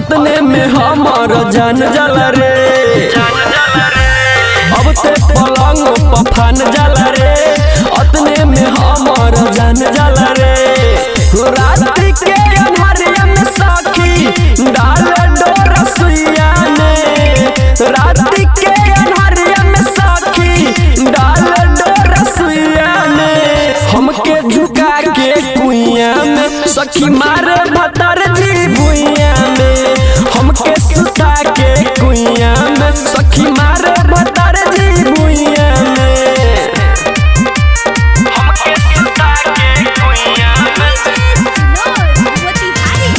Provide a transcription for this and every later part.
अतने में हमार जान जाला रे। अब ते पलंग पफान जाला रे, अतने में हमार जान जाला रे। रात के अन्हारिया में सखी डाल डोरा सुइया में, रात के अन्हारिया में सखी डाल डोरा सुइया में। हमके झुका के कुइया में सखी मारे भतर जी भुइया में, हमके सुता के कुइया में सखी मारे भतर जी भुइया में, हमके सुता के कुइया में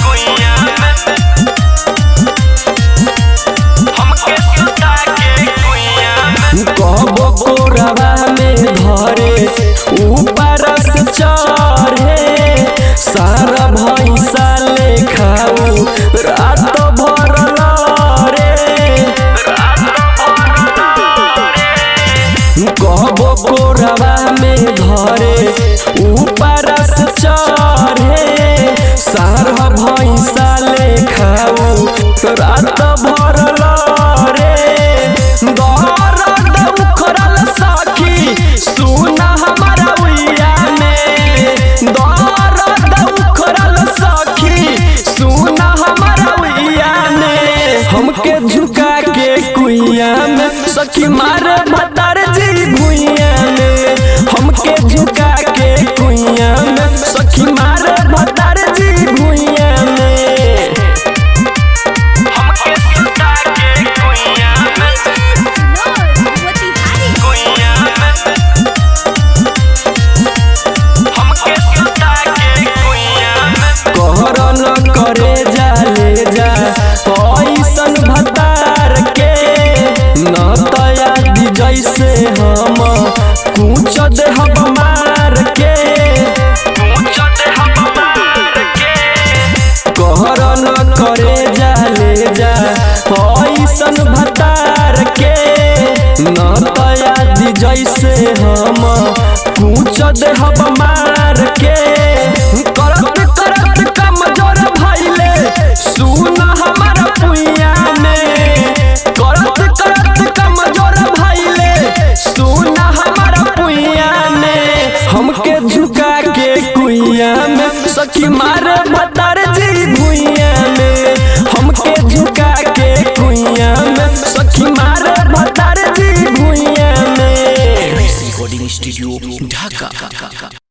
कुइया में, हमके सुता के कुइया में। कहबो कोरवा में धरे ऊपर से चढ़े, सारा भैंसा ले खाऊ रात भर रे, कहबो कोरवा में धरे ऊपर से चढ़े, सारा भैंसा ले खाऊ रात भर रे। दर्द उखड़ल सखी सुना हमारा उइया में, दर्द उखड़ल सखी सुना हमारा उइया में। हमके झुका के कुइया में सखी मारे भतर जी भुइया में, हमके झुका के कुइया में सखी मारे भतर जी भुइया में, हमके सुता के कुइया में कुइया में, हमके सुता के कुइया में। कहर न करे जा ले जा ऐसन भतार के, न तया दी जैसे हम कूच देहब मार के, कूच देहब मार के। कहर न करे जा ले जा ऐसन भतार के, न तया दी जैसे हम कूच देहब मार के। करत करत कमजोर भइले सुन हमारा पुइया में, करत करत कमजोर भइले सुन हमारा पुइया में। हमके झुका के कुइया में सखी मारे भतर जी भुइया में, हमके झुका के कुइया में सखी मारे भतर जी भुइया में। रिकॉर्डिंग स्टूडियो ढाका।